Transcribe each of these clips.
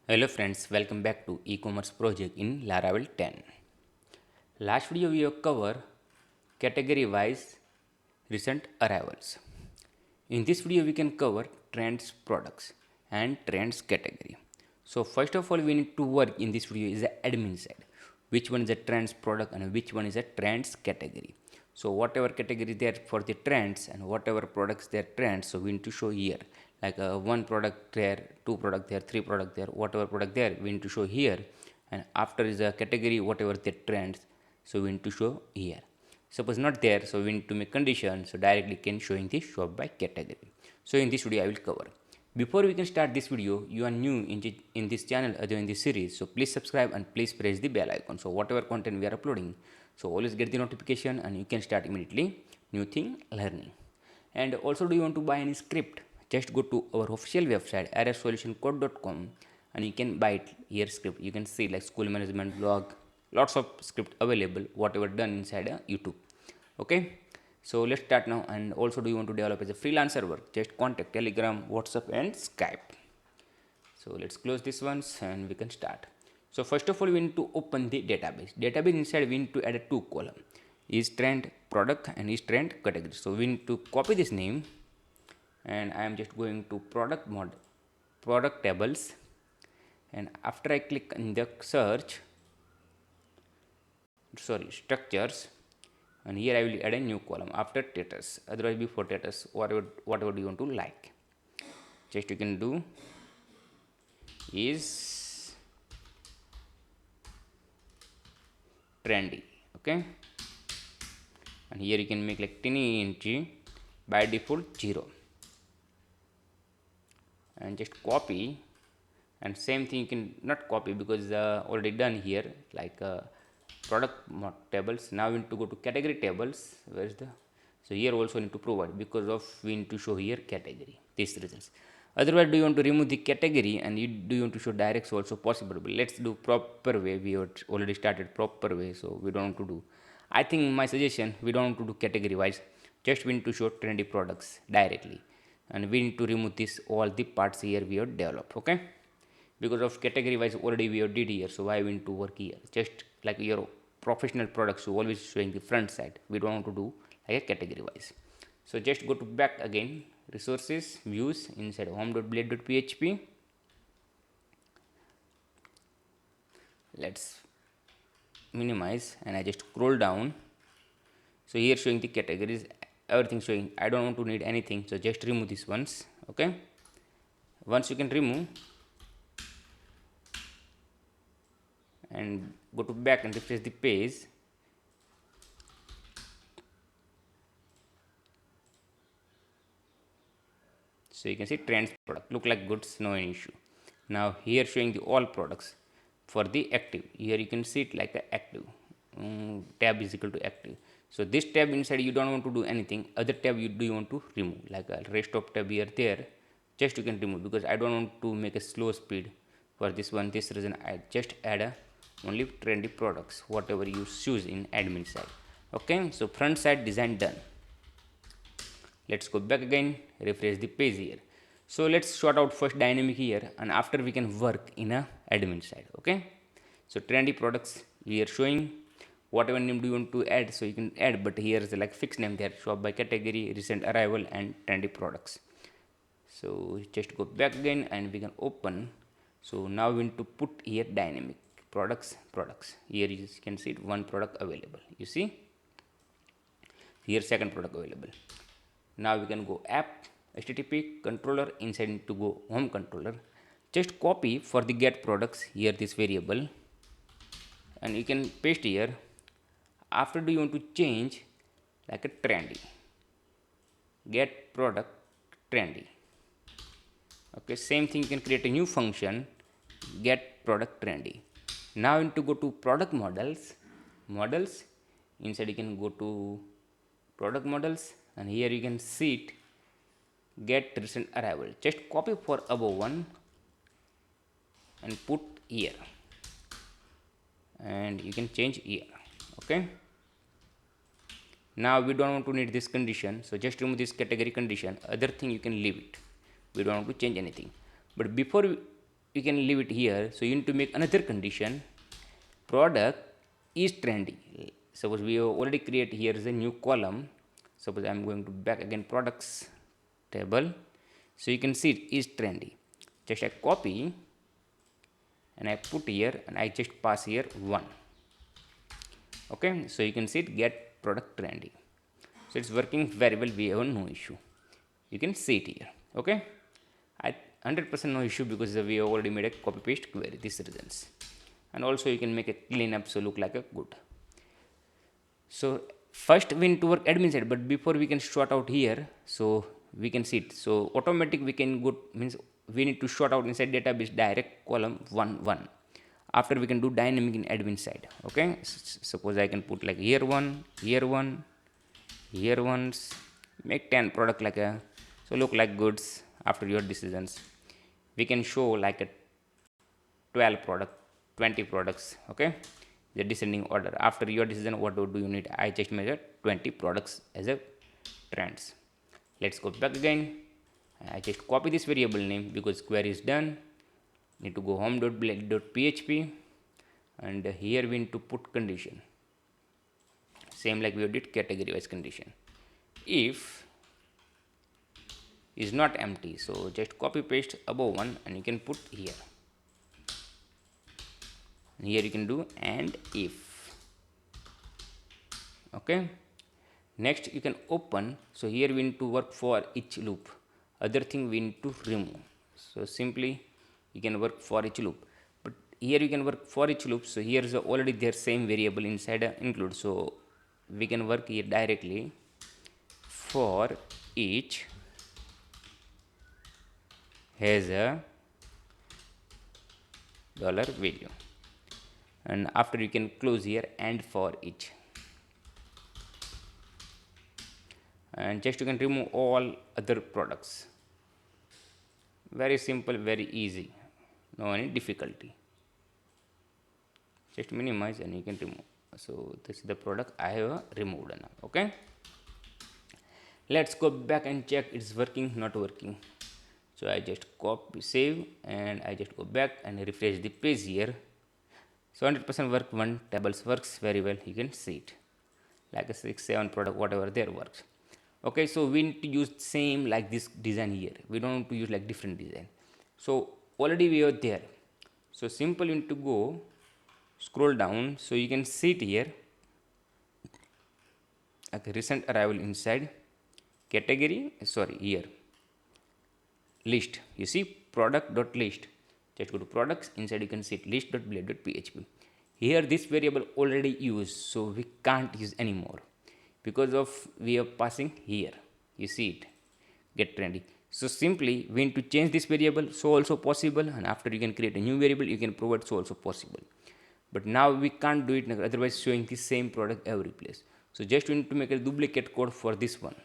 Hello friends, welcome back to e-commerce project in Laravel 10. Last video we have covered category wise recent arrivals. In this video we can cover trends products and trends category. So first of all we need to work in this video is the admin side. Which one is a trends product and which one is a trends category. So whatever category there for the trends and whatever products there trends, so we need to show here like one product there, two product there, three product there, whatever product there we need to show here, and after is a category whatever the trends, so we need to show here. Suppose not there, so we need to make condition, so directly can showing the shop by category. So in this video I will cover. Before we can start this video, you are new in this channel or in this series, so please subscribe and please press the bell icon, so whatever content we are uploading, so always get the notification and you can start immediately new thing learning. And also, do you want to buy any script? Just go to our official website rfsolutioncode.com and you can buy it here script. You can see like school management blog, lots of script available whatever done inside YouTube. Okay, so let's start now. And also, do you want to develop as a freelancer work? Just contact Telegram, WhatsApp and Skype. So let's close this ones and we can start. So first of all we need to open the database. Inside we need to add a two column, is trend product and is trend category. So we need to copy this name and I am just going to product tables, and after I click in the structures, and here I will add a new column after status, otherwise before status, whatever do you want to like, just you can do is trendy. Okay, and here you can make like tiny entry, by default 0, and just copy, and same thing you can not copy because already done here like product tables. Now we need to go to category tables. Where is the, so here also need to provide because of we need to show here category, these reasons. Otherwise, do you want to remove the category and do you want to show directs also possible, but let's do proper way. We have already started proper way, so we don't want to do, I think my suggestion, we don't want to do category wise, just we need to show trendy products directly, and we need to remove this all the parts here we have developed. Okay, because of category wise already we have did here, so why we need to work here, just like your professional products, so always showing the front side, we don't want to do like a category wise. So just go to back again, resources, views, inside home.blade.php. Let's minimize and I just scroll down. So here showing the categories, everything showing, I don't want to need anything, so just remove these ones. Okay, once you can remove and go to back and refresh the page, so you can see trends product look like goods, no issue. Now here showing the all products for the active, here you can see it like a active tab is equal to active. So this tab inside you don't want to do anything, other tab you do you want to remove, like a rest of tab here there, just you can remove because I don't want to make a slow speed for this one. This reason I just add a only trendy products whatever you choose in admin side. Okay, so front side design done. Let's go back again, refresh the page here. So let's sort out first dynamic here, and after we can work in a admin side. Okay, so trendy products we are showing, whatever name do you want to add, so you can add, but here is like fixed name there, shop by category, recent arrival and trendy products. So just go back again and we can open. So now we need to put here dynamic products. Here you can see it, one product available, you see here second product available. Now we can go app, http controller, inside need to go home controller, just copy for the get products here this variable and you can paste here. After do you want to change like a trendy, get product trendy. Okay, same thing you can create a new function, get product trendy. Now you need to go to product models, inside you can go to product models and here you can see it, get recent arrival, just copy for above one and put here and you can change here. Okay, now we don't want to need this condition, so just remove this category condition, other thing you can leave it, we don't want to change anything. But before you can leave it here. So you need to make another condition, product is trendy. Suppose we have already create here is a new column. Suppose I'm going to back again products table. So you can see it is trendy. Just I copy and I put here and I just pass here 1. Okay, so you can see it get product trendy. So it's working very well, we have no issue. You can see it here. Okay, I 100% no issue because we have already made a copy paste query, this results. And also you can make a cleanup so look like a good. So first we need to work admin side, but before we can sort out here, so we can see it. So automatic we can go, means we need to sort out inside database direct column 1 1. After we can do dynamic in admin side. Okay, suppose I can put like here 1, here 1, here ones, make 10 product like a, so look like goods. After your decisions we can show like a 12 product, 20 products. Okay, the descending order. After your decision what do you need, I just measure 20 products as a trends. Let's go back again. I just copy this variable name because query is done. Need to go home.blade.php and here we need to put condition same like we did category wise condition. If is not empty, so just copy paste above one and you can put here. And here you can do and if. Okay, next you can open. So here we need to work for each loop. Other thing we need to remove. So simply you can work for each loop, but here you can work for each loop. So here is already their same variable inside include, so we can work here directly for each has a dollar value, and after you can close here and for each, and just you can remove all other products. Very simple, very easy, no any difficulty. Just minimize and you can remove. So this is the product I have removed now. Okay, let's go back and check it's working not working. So I just copy save and I just go back and refresh the page here. So 100% work, one tables works very well, you can see it like a 6 7 product whatever there works. Okay, so we need to use same like this design here, we don't want to use like different design. So already we are there, so simple you need to go scroll down, so you can see it here like recent arrival inside category, sorry here list. You see product dot list, just go to products, inside you can see list.blade.php. Here this variable already used, so we can't use anymore because of we are passing here. You see it get trendy. So simply we need to change this variable, so also possible, and after you can create a new variable you can provide, so also possible. But now we can't do it, otherwise showing the same product every place. So just we need to make a duplicate code for this one,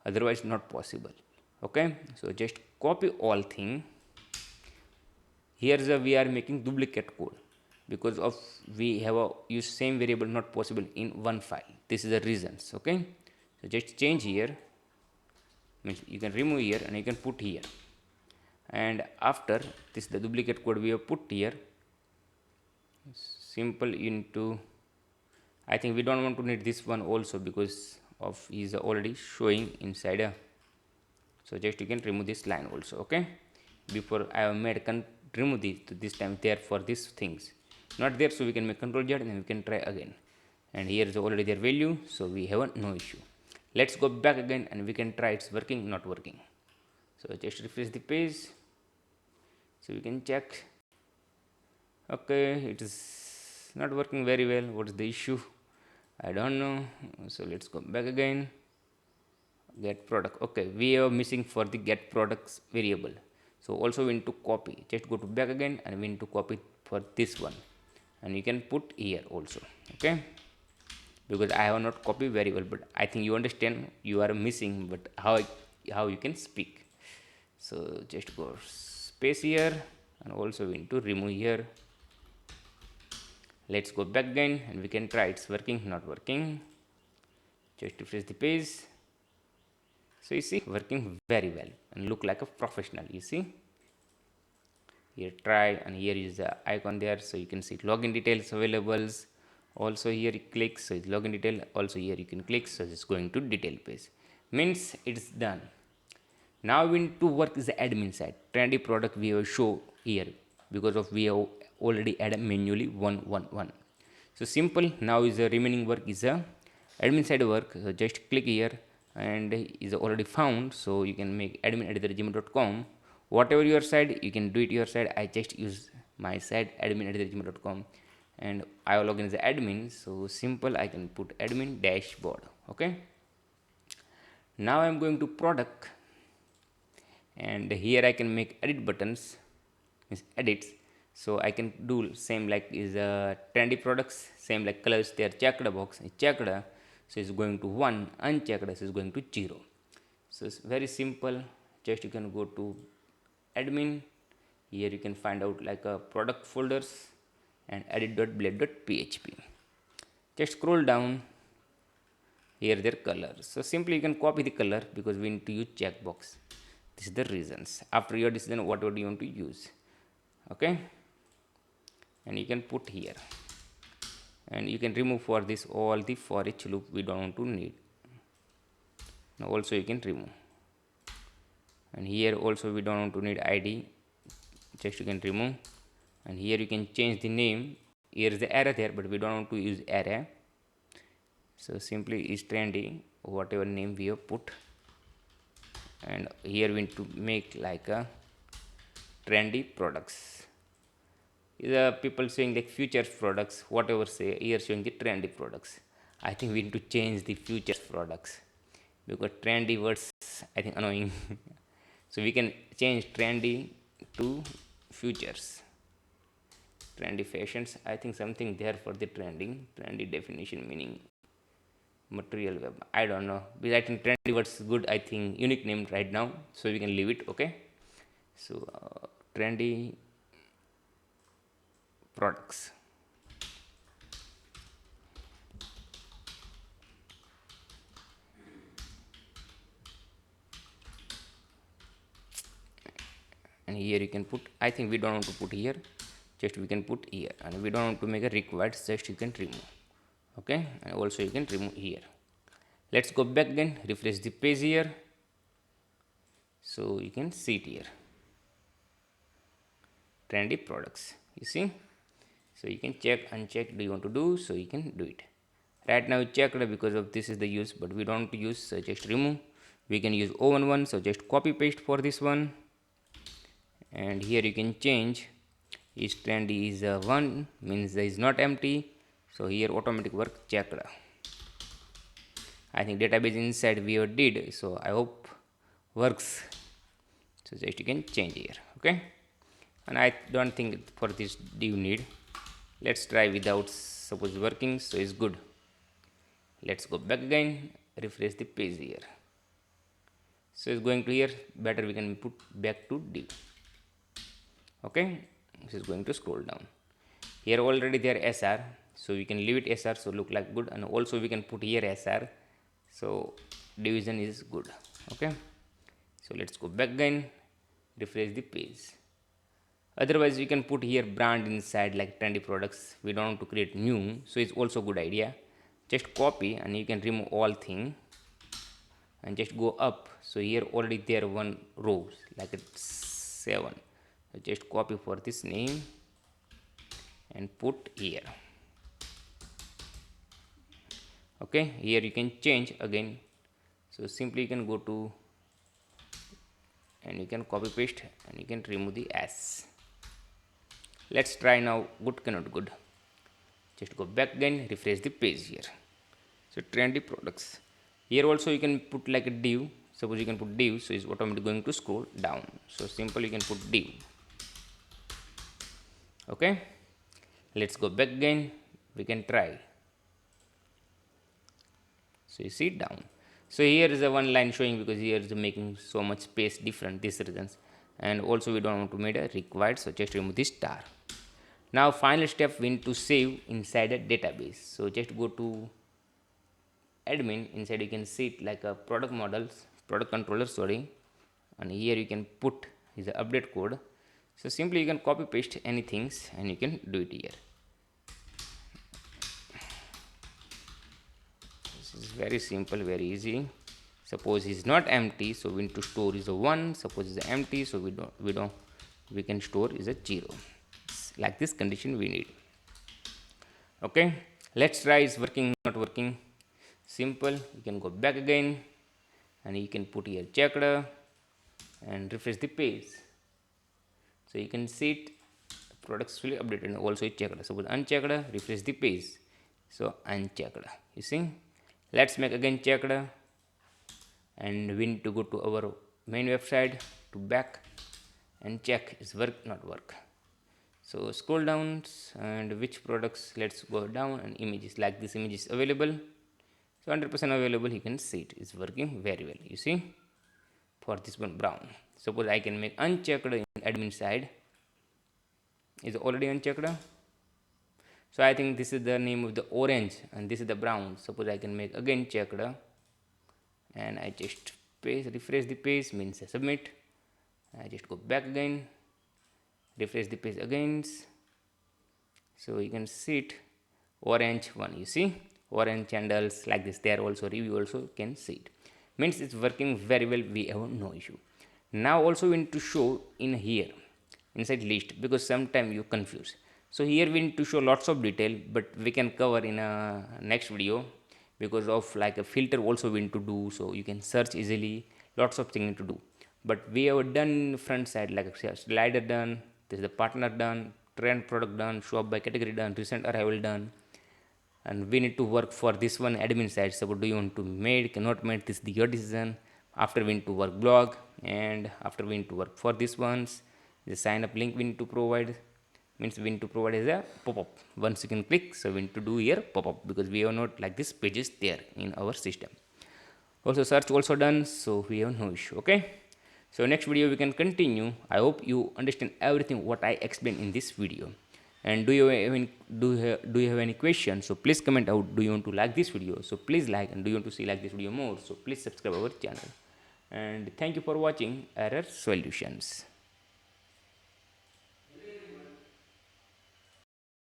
otherwise not possible. Okay, so just copy all thing. Here's a we are making duplicate code because of we have a use same variable not possible in one file. This is the reasons. Okay, so just change here, means you can remove here and you can put here, and after this the duplicate code we have put here. Simple into, I think we don't want to need this one also because of is already showing inside a, so just you can remove this line also. Okay, before I have made remove this time there for these things not there, so we can make control Z and then we can try again, and here is already their value, so we have no issue. Let's go back again and we can try it's working not working. So just refresh the page so we can check. Okay, it is not working very well. What is the issue? I don't know. So let's go back again. Get product. Okay, we are missing for the get products variable, so also we need to copy. Just go to back again and we need to copy for this one, and you can put here also. Okay, because I have not copied very well, but I think you understand you are missing, but how you can speak. So just go space here, and also we need to remove here. Let's go back again and we can try it's working not working. Just refresh the page. So you see working very well and look like a professional. You see here try, and here is the icon there, so you can see login details available. Also here you click, so it's login detail. Also here you can click, so it's going to detail page, means it's done. Now we need to work is the admin side. Trendy product we will show here because of we have already added manually 111. So simple. Now is the remaining work is a admin side work. So just click here and is already found. So you can make admin@gmail.com. Whatever your side, you can do it your side. I just use my side admin@gmail.com, and I will log in as the admin. So simple. I can put admin dashboard. Okay. Now I'm going to product, and here I can make edit buttons, means edits. So I can do same like is trendy products, same like colors. They are checked box is checked, so it's going to 1, unchecked so it's going to 0. So it's very simple. Just you can go to admin. Here you can find out like a product folders and edit.blade.php. Just scroll down. Here their colors. So simply you can copy the color because we need to use checkbox. This is the reasons. After your decision, whatever you want to use. Okay. And you can put here. And you can remove for this all the for each loop we don't want to need. Now also you can remove. And here also we don't want to need ID. Just you can remove. And here you can change the name. Here is the array there, but we don't want to use array. So simply is trendy, whatever name we have put. And here we need to make like a trendy products. The people saying like futures products, whatever say, here showing the trendy products. I think we need to change the futures products because trendy words I think annoying. So we can change trendy to futures. Trendy fashions, I think something there for the trending. Trendy definition meaning material web, I don't know, but I think trendy words good, I think unique name right now, so we can leave it. Okay. So trendy products. And here you can put, I think we don't want to put here, just we can put here, and we don't want to make a required, just you can remove. Okay. And also you can remove here. Let's go back again, refresh the page here, so you can see it here, trendy products, you see. So you can check, uncheck, do you want to do, so you can do it. Right now checked because of this is the use, but we don't use, so just remove. We can use 011, so just copy paste for this one. And here you can change is trendy is 1, means there is not empty, so here automatic work checked. I think database inside we did, so I hope works. So just you can change here. Okay. And I don't think for this do you need. Let's try without, suppose working, so it's good. Let's go back again, refresh the page here. So it's going to here, better we can put back to div. Okay. This is going to scroll down. Here already there SR, so we can leave it SR, so look like good. And also we can put here SR, so division is good. Okay. So let's go back again, refresh the page. Otherwise we can put here brand inside like trendy products. We don't want to create new, so it's also good idea. Just copy and you can remove all thing and just go up. So here already there one rows like it's 7. So just copy for this name and put here. Okay. Here you can change again, so simply you can go to and you can copy paste and you can remove the s. Let's try now, good cannot good. Just go back again, refresh the page here. So trendy products, here also you can put like a div. Suppose you can put div, so it's automatically going to scroll down. So simple you can put div. Okay. Let's go back again, we can try. So you see down. So here is a one line showing because here is making so much space different, these reasons. And also we don't want to make a required, so just remove this star. Now final step, we need to save inside a database. So just go to admin, inside you can see it like a product models, product controller, sorry. And here you can put is the update code. So simply you can copy paste any things and you can do it here. This is very simple, very easy. Suppose is not empty, so we need to store is a 1. Suppose is empty, so we can store is a 0. Like this condition we need. Okay, let's try is working, not working. Simple, you can go back again and you can put here checked and refresh the page. So you can see it products fully updated and also checked. Suppose unchecked, refresh the page. So unchecked, you see. Let's make again checked and we need to go to our main website to back and check is work not work. So scroll down and which products, let's go down and images, like this image is available. So 100% available, you can see it is working very well, you see. For this one brown, suppose I can make unchecked in admin side, is already unchecked. So I think this is the name of the orange and this is the brown. Suppose I can make again checked and I just refresh the page, means submit. I just go back again, refresh the page again. So you can see it orange one, you see orange candles like this, they are also review, also can see it, means it's working very well, we have no issue. Now also we need to show in here inside list, because sometimes you confuse. So here we need to show lots of detail, but we can cover in a next video, because of like a filter also we need to do, so you can search easily, lots of things to do. But we have done front side like a slider done, this is the partner done, trend product done, show up by category done, recent arrival done, and we need to work for this one admin side. So do you want to make, cannot make, this is your decision. After we need to work blog, and after we need to work for this ones, the sign up link we need to provide, means we need to provide as a pop-up. Once you can click, so we need to do here pop-up, because we have not like this pages there in our system. Also search also done, so we have no issue. Okay, so next video we can continue. I hope you understand everything what I explained in this video. And do you have any questions? So please comment out. Do you want to like this video? So please like, and do you want to see like this video more? So please subscribe our channel. And thank you for watching Error Solutions.